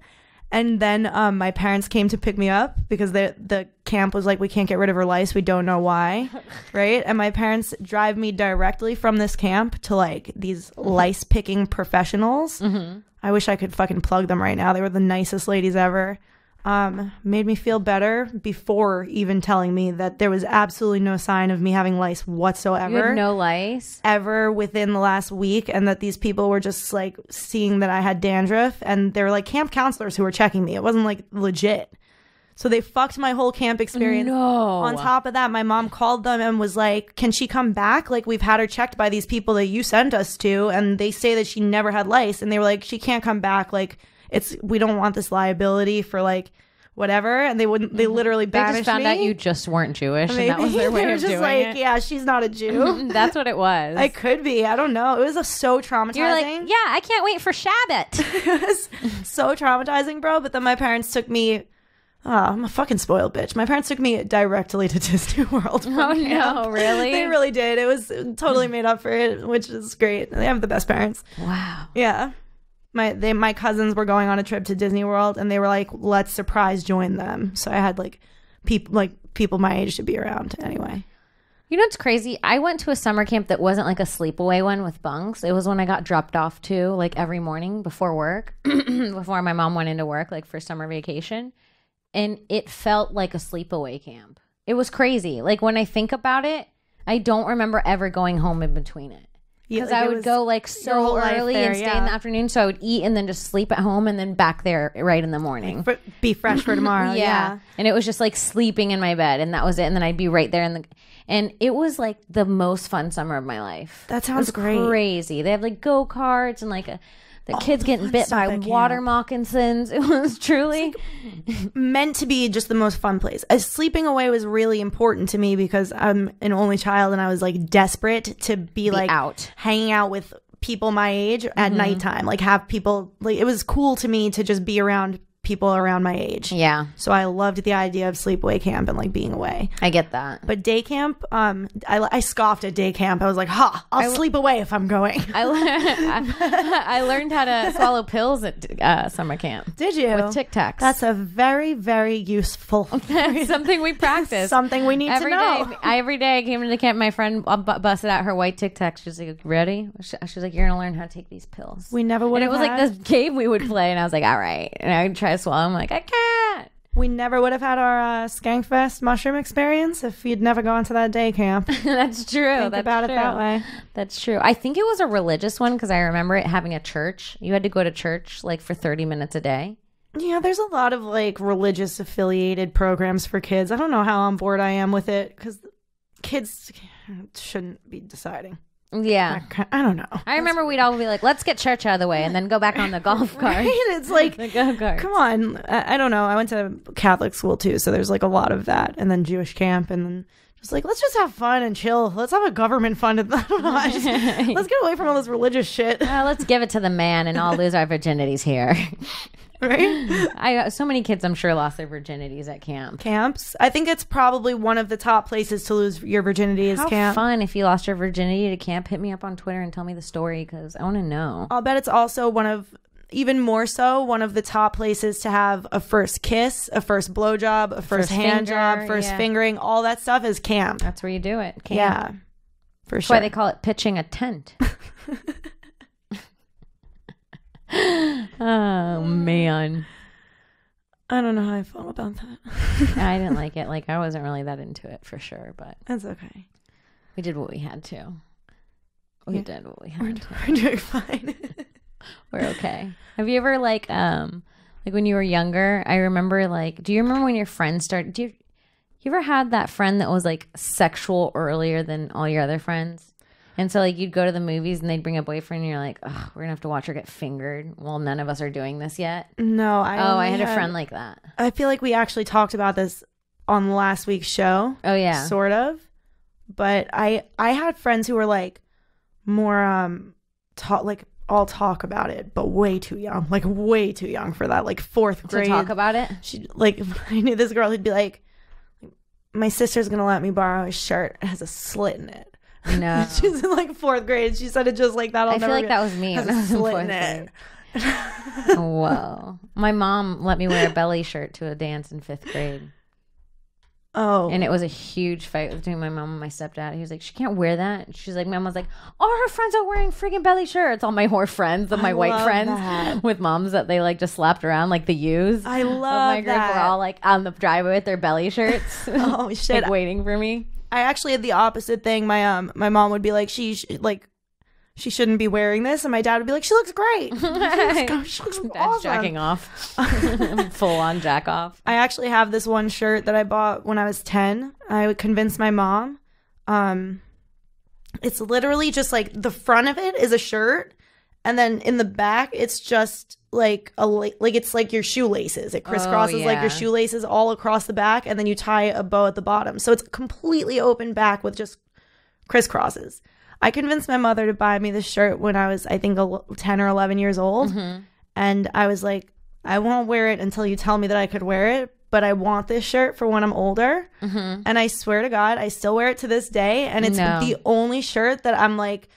And then my parents came to pick me up because the camp was like, we can't get rid of her lice. We don't know why. Right. And my parents drive me directly from this camp to like these lice picking professionals. I wish I could fucking plug them right now. They were the nicest ladies ever. Made me feel better before even telling me that there was absolutely no sign of me having lice whatsoever. You had no lice? Ever within the last week, and that these people were just like seeing that I had dandruff, and they were like camp counselors who were checking me. It wasn't like legit. So they fucked my whole camp experience. No. On top of that, my mom called them and was like, can she come back? Like, we've had her checked by these people that you sent us to, and they say that she never had lice. And they were like, she can't come back. Like, we don't want this liability for like whatever. And they literally banished me. They just found out you just weren't Jewish, and that was their way of doing it. Yeah, she's not a Jew. That's what it was. I could be. I don't know. It was so traumatizing. You're like, yeah, I can't wait for Shabbat. It was so traumatizing, bro. But then my parents took me. Oh, I'm a fucking spoiled bitch. My parents took me directly to Disney World. Oh, no, really? They really did. It was totally made up for it, which is great. They have the best parents. Wow. Yeah. My cousins were going on a trip to Disney World, and they were like, let's surprise join them. So I had like people my age to be around anyway. You know what's crazy? I went to a summer camp that wasn't like a sleepaway one with bunks. It was when I got dropped off to like every morning before work, before my mom went into work, like for summer vacation. And it felt like a sleepaway camp. It was crazy. Like when I think about it, I don't remember ever going home in between it. Because I would go like so early and stay in the afternoon. So I would eat and then just sleep at home and then back there right in the morning. Be fresh for tomorrow. Yeah. And it was just like sleeping in my bed, and that was it. And then I'd be right there and it was like the most fun summer of my life. That sounds great. Crazy. They have like go-karts and like the kids getting bit by water moccasins. It was truly meant to be just the most fun place. Sleeping away was really important to me because I'm an only child, and I was like desperate to be like out, hanging out with people my age at nighttime. Like have people, like it was cool to me to just be around people around my age. Yeah. So I loved the idea of sleepaway camp and like being away. I get that. But day camp, I scoffed at day camp. I was like, I'll sleep away if I'm going. I learned how to swallow pills at summer camp. Did you? With Tic Tacs. That's a very, very useful. Something we practice. Something we need to know. Every day I came into camp, my friend busted out her white Tic Tacs. She's like, ready? She's like, you're going to learn how to take these pills. We never would have. And it was like this game we would play, and I was like, all right. And I would try to swallow. I'm like, I can't. We never would have had our Skankfest mushroom experience if you'd never gone to that day camp. That's true. Think about it that way. That's true. I think it was a religious one because I remember it having a church. You had to go to church like for 30 minutes a day. Yeah, there's a lot of like religious affiliated programs for kids. I don't know how on board I am with it because kids shouldn't be deciding. Yeah. I don't know. I remember we'd all be like, let's get church out of the way and then go back on the golf cart. Right? It's like, the go-kart. Come on. I don't know. I went to Catholic school too, so there's like a lot of that. And then Jewish camp, and then just like, let's just have fun and chill. Let's have a government funded. I don't know. Let's get away from all this religious shit. Let's give it to the man and all lose our virginities here. Right? So many kids I'm sure lost their virginities at camps. I think it's probably one of the top places to lose your virginity is camp. Fun if you lost your virginity to camp. Hit me up on Twitter and tell me the story because I want to know. I'll bet it's also one of, even more so, one of the top places to have a first kiss, a first blowjob, a first hand job, first fingering, all that stuff is camp. That's where you do it. Camp. Yeah, for That's sure. why they call it pitching a tent. Oh, man. I don't know how I felt about that. I didn't like it. Like, I wasn't really that into it for sure, but that's okay. We did what we had to. We did what we had to. We're doing fine. We're okay. Have you ever like when you were younger? I remember do you remember when your friends started? You ever had that friend that was like sexual earlier than all your other friends? And so like you'd go to the movies and they'd bring a boyfriend and you're like, oh, we're gonna have to watch her get fingered. Well, none of us are doing this yet. No, I had a friend like that. I feel like we actually talked about this on last week's show. Oh yeah, sort of. But I had friends who were like more I'll talk about it, but way too young, like way too young for that, like fourth grade. To talk about it? She like, I knew this girl who'd be like, my sister's gonna let me borrow a shirt. It has a slit in it. No. She's in like fourth grade. She said it just like that. I feel like that was me. Has a slit in it. Whoa. My mom let me wear a belly shirt to a dance in 5th grade. Oh. And it was a huge fight between my mom and my stepdad. He was like, she can't wear that. And she's like, my mom was like, all her friends are wearing freaking belly shirts. All my whore friends, my white friends with moms that they like just slapped around like the U's. I love my group that. were all like on the driveway with their belly shirts. Oh shit. Like waiting for me. I actually had the opposite thing. My mom would be like, she shouldn't be wearing this, and my dad would be like, she looks great. She looks awesome. Jacking off. Full on jack off. I actually have this one shirt that I bought when I was 10. I would convince my mom. It's literally just like the front of it is a shirt, and then in the back it's just like it's like your shoelaces. It crisscrosses like your shoelaces all across the back, and then you tie a bow at the bottom. So it's completely open back with just crisscrosses. I convinced my mother to buy me this shirt when I was, I think, 10 or 11 years old. Mm-hmm. And I was like, I won't wear it until you tell me that I could wear it, but I want this shirt for when I'm older. Mm-hmm. And I swear to God, I still wear it to this day. And it's the only shirt that I'm like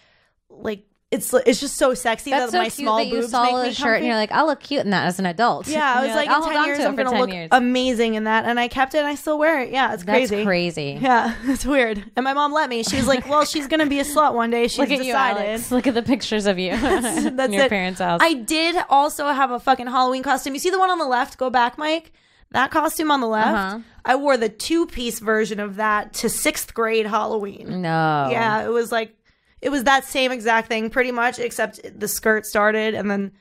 it's just so sexy. That's that so my cute small that you boobs saw make the me shirt comfy. and you're like, I'll look cute in that as an adult. Yeah, I was like, in 10 years, I'm going to look amazing in that. And I kept it and I still wear it. Yeah, it's crazy. That's crazy. Yeah, it's weird. And my mom let me. She was like, well, she's going to be a slut one day. She's decided. You, Alex. Look at the pictures of you in your parents' house. I did also have a fucking Halloween costume. You see the one on the left? Go back, Mike. That costume on the left, I wore the 2-piece version of that to 6th grade Halloween. No. Yeah, it was that same exact thing pretty much, except the skirt started, and then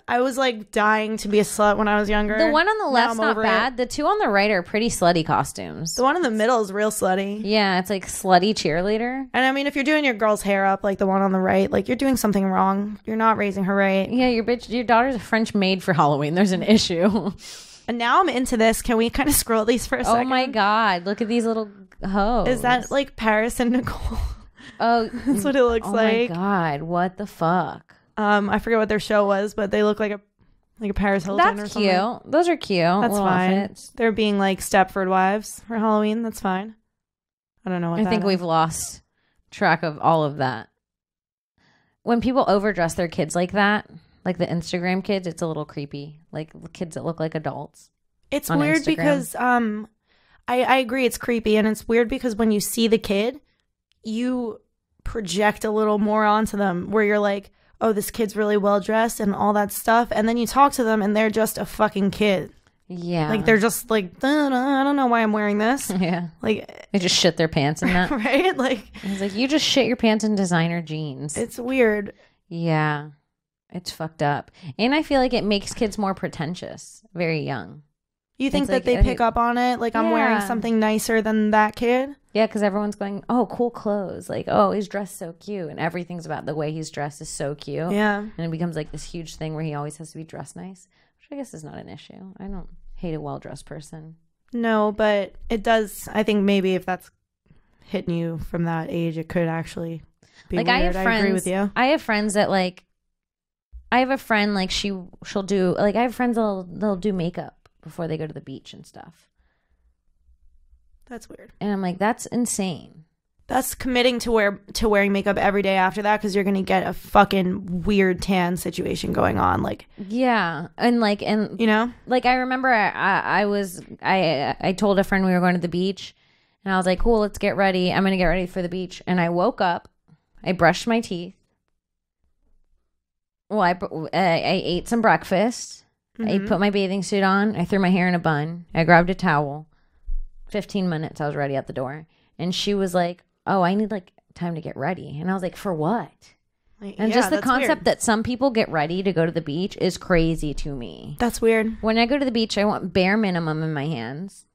I was like dying to be a slut when I was younger. The one on the left's not bad. The two on the right are pretty slutty costumes. The one in the middle is real slutty. Yeah, it's like slutty cheerleader. And I mean, if you're doing your girl's hair up like the one on the right, like you're doing something wrong. You're not raising her right. Yeah, your daughter's a French maid for Halloween. There's an issue. And now I'm into this. Can we kind of scroll these for a second? Oh my God. Look at these little hoes. Is that like Paris and Nicole? Oh, that's what it looks like. Oh my God. What the fuck? I forget what their show was, but they look like a Paris Hilton or something. That's cute. Those are cute. That's fine. Outfits. They're being like Stepford wives for Halloween. That's fine. I don't know what I think we've lost track of all of that. When people overdress their kids like that, like the Instagram kids, it's a little creepy. Like kids that look like adults. It's weird Instagram. Because I agree it's creepy, and it's weird because when you see the kid, you project a little more onto them where you're like, oh, this kid's really well dressed and all that stuff, and then you talk to them and they're just a fucking kid. Yeah, like they're just like, I don't know why I'm wearing this. Yeah, like they just shit their pants in that. Right? Like it's like you just shit your pants in designer jeans. It's weird. Yeah, it's fucked up, and I feel like it makes kids more pretentious very young. You think that they pick up on it? Like I'm wearing something nicer than that kid? Yeah, because everyone's going, oh, cool clothes. Like, oh, he's dressed so cute. And everything's about the way he's dressed is so cute. Yeah. And it becomes like this huge thing where he always has to be dressed nice, which I guess is not an issue. I don't hate a well-dressed person. No, but it does. I think maybe if that's hitting you from that age, it could actually be like, weird. I have friends, I agree with you. I have friends that like, I have a friend like she'll do, like I have friends they'll do makeup before they go to the beach and stuff. That's weird. And I'm like, that's insane. That's committing to wearing makeup every day after that, because you're gonna get a fucking weird tan situation going on. Like, yeah, and you know, like I remember I told a friend we were going to the beach, and I was like, cool, let's get ready. I'm gonna get ready for the beach, and I woke up, I brushed my teeth. Well, I ate some breakfast. I put my bathing suit on. I threw my hair in a bun. I grabbed a towel. 15 minutes, I was ready at the door, and she was like, oh, I need like time to get ready. And I was like, for what? And just the concept that some people get ready to go to the beach is crazy to me. That's weird. When I go to the beach, I want bare minimum in my hands.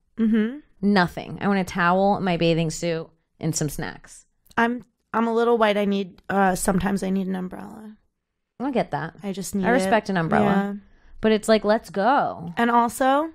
Nothing. I want a towel, my bathing suit, and some snacks. I'm a little white. I need sometimes I need an umbrella. I get that. I just need I respect an umbrella. Yeah. But it's like, let's go. And also,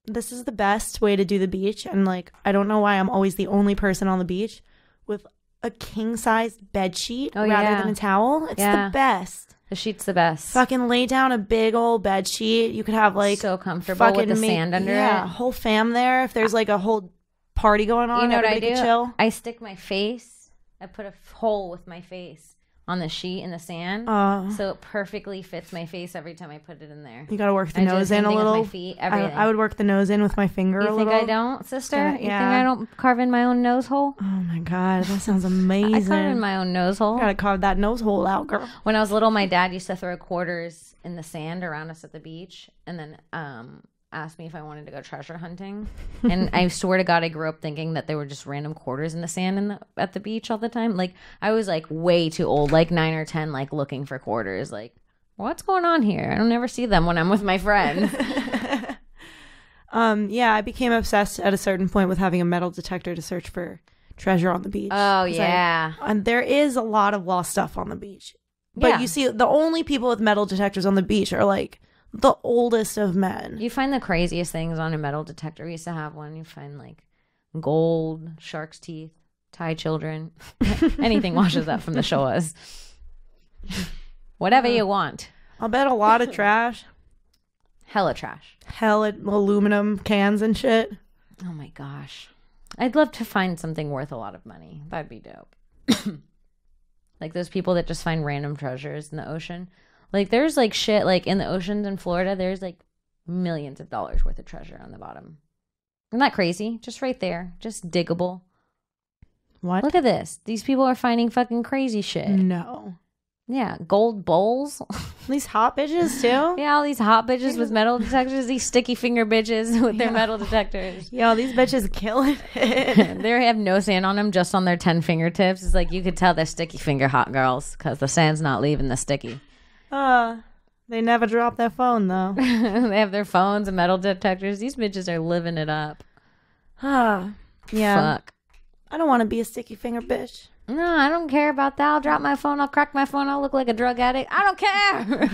this is the best way to do the beach. And like, I don't know why I'm always the only person on the beach with a king-sized bed sheet rather than a towel. It's the best. The sheet's the best. Fucking lay down a big old bed sheet. You could have like so comfortable with the sand under it. Yeah, whole fam there. If there's like a whole party going on, you know what I do? Chill. I stick my face. I put a hole with my face on the sheet in the sand, so it perfectly fits my face every time I put it in there. You gotta work the nose in a little. With my feet, everything. I would work the nose in with my finger a little. You think I don't, sister? You think I don't carve in my own nose hole? Oh my god, that sounds amazing. I carve in my own nose hole. Gotta carve that nose hole out, girl. When I was little, my dad used to throw quarters in the sand around us at the beach, and then asked me if I wanted to go treasure hunting. And I swear to God, I grew up thinking that there were just random quarters in the sand at the beach all the time. Like, I was like way too old, like 9 or 10, like looking for quarters. Like, what's going on here? I don't ever see them when I'm with my friends. Yeah, I became obsessed at a certain point with having a metal detector to search for treasure on the beach. Oh, yeah. And there is a lot of lost stuff on the beach. But you see, the only people with metal detectors on the beach are like the oldest of men. You find the craziest things on a metal detector. We used to have one. You find like gold, shark's teeth, Thai children. Anything washes up from the shores. Whatever you want. I'll bet a lot of trash. Hella trash. Hella aluminum cans and shit. Oh my gosh. I'd love to find something worth a lot of money. That'd be dope. Like those people that just find random treasures in the ocean. Like, there's, like, shit, like, in the oceans in Florida, there's, like, millions of dollars worth of treasure on the bottom. Isn't that crazy? Just right there. Just diggable. What? Look at this. These people are finding fucking crazy shit. No. Yeah. Gold bowls. These hot bitches, too? Yeah, all these hot bitches with metal detectors. These sticky finger bitches with their metal detectors. Yo, these bitches killing it. They have no sand on them, just on their 10 fingertips. It's like, you could tell they're sticky finger hot girls because the sand's not leaving the sticky. They never drop their phone though. They have their phones and metal detectors. These bitches are living it up. Yeah. Fuck. I don't want to be a sticky finger bitch. No, I don't care about that. I'll drop my phone. I'll crack my phone. I'll look like a drug addict. I don't care.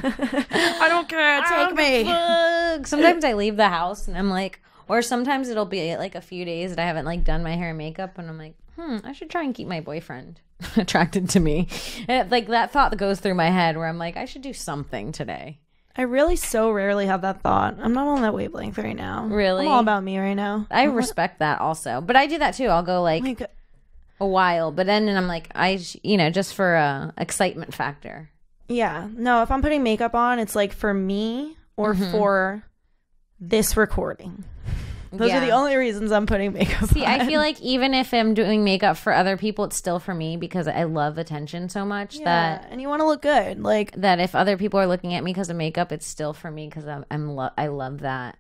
I don't care. Take me. Fuck. Sometimes I leave the house and I'm like, or sometimes it'll be like a few days that I haven't like done my hair and makeup and I'm like, I should try and keep my boyfriend attracted to me. And like that thought that goes through my head where I'm like, I should do something today. I really so rarely have that thought. I'm not on that wavelength right now. Really? I'm all about me right now. I respect that also. But I do that too. I'll go like a while, but then I'm like, just for excitement factor. Yeah. No, if I'm putting makeup on, it's like for me or for this recording. Those are the only reasons I'm putting makeup on. See, I feel like even if I'm doing makeup for other people, it's still for me because I love attention so much and you want to look good. Like that if other people are looking at me because of makeup, it's still for me because I love that.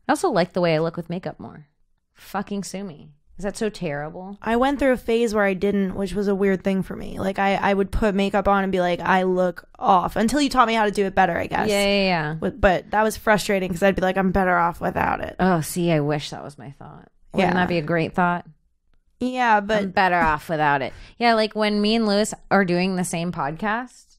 I also like the way I look with makeup more. Fucking sue me. Is that so terrible? I went through a phase where I didn't, which was a weird thing for me. Like I would put makeup on and be like, I look off until you taught me how to do it better, I guess. Yeah. But that was frustrating because I'd be like, I'm better off without it. Oh, see, I wish that was my thought. Wouldn't that be a great thought? Yeah, but I'm better off without it. Yeah, like when me and Lewis are doing the same podcast,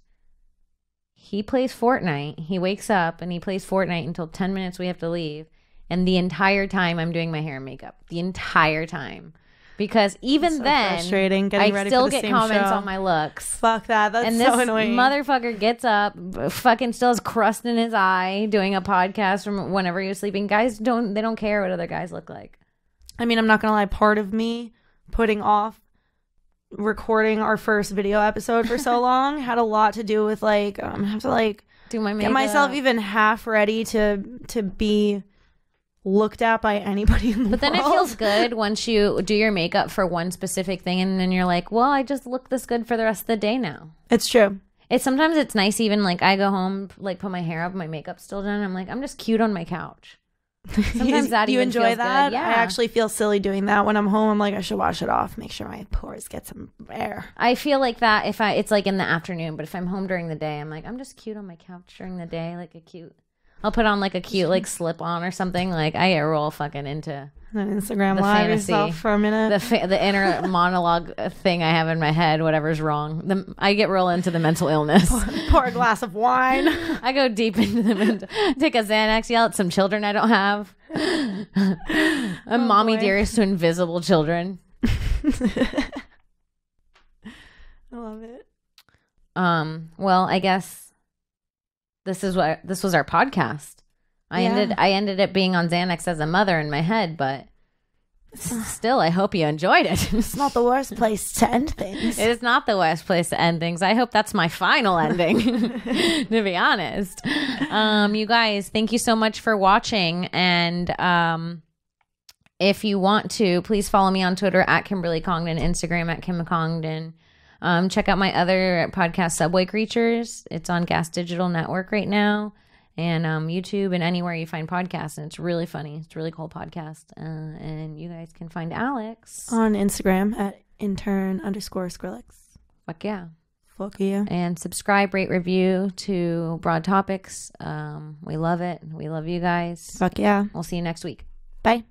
he plays Fortnite. He wakes up and he plays Fortnite until 10 minutes we have to leave. And the entire time I'm doing my hair and makeup. The entire time. Because even then, frustrating I still get comments on my looks. Fuck that. That's and so annoying. And this motherfucker gets up, fucking still has crust in his eye, doing a podcast from whenever he was sleeping. Guys don't care what other guys look like. I mean, I'm not going to lie. Part of me putting off recording our first video episode for so long had a lot to do with like I have to like do my makeup. Get myself even half ready to be looked at by anybody in the world. But then it feels good once you do your makeup for one specific thing and then you're like, well, I just look this good for the rest of the day now. It's true. Sometimes it's nice even like I go home, like put my hair up, my makeup's still done. I'm like, I'm just cute on my couch. Sometimes that you even enjoy feels that. Good. Yeah, I actually feel silly doing that when I'm home. I'm like, I should wash it off, make sure my pores get some air. I feel like that if it's like in the afternoon, but if I'm home during the day, I'm like, I'm just cute on my couch during the day, like I'll put on like a cute like slip on or something. Like I get real fucking into an Instagram the live fantasy, yourself for a minute. The inner monologue thing I have in my head, whatever's wrong. I get real into the mental illness. Pour a glass of wine. I go deep into the take a Xanax, yell at some children I don't have. I'm mommy dearest to invisible children. I love it. Well, I guess this was our podcast. I ended up being on Xanax as a mother in my head, but still, I hope you enjoyed it. It's not the worst place to end things. It is not the worst place to end things. I hope that's my final ending, to be honest. You guys, thank you so much for watching. And if you want to, please follow me on Twitter at Kimberly Congdon, Instagram at Kim Congdon. Check out my other podcast, Subway Creatures. It's on Gas Digital Network right now. And YouTube and anywhere you find podcasts. And it's really funny. It's a really cool podcast. And you guys can find Alex on Instagram at intern_Skrillex. Fuck yeah. Fuck yeah. And subscribe, rate, review to Broad Topics. We love it. We love you guys. Fuck yeah. We'll see you next week. Bye.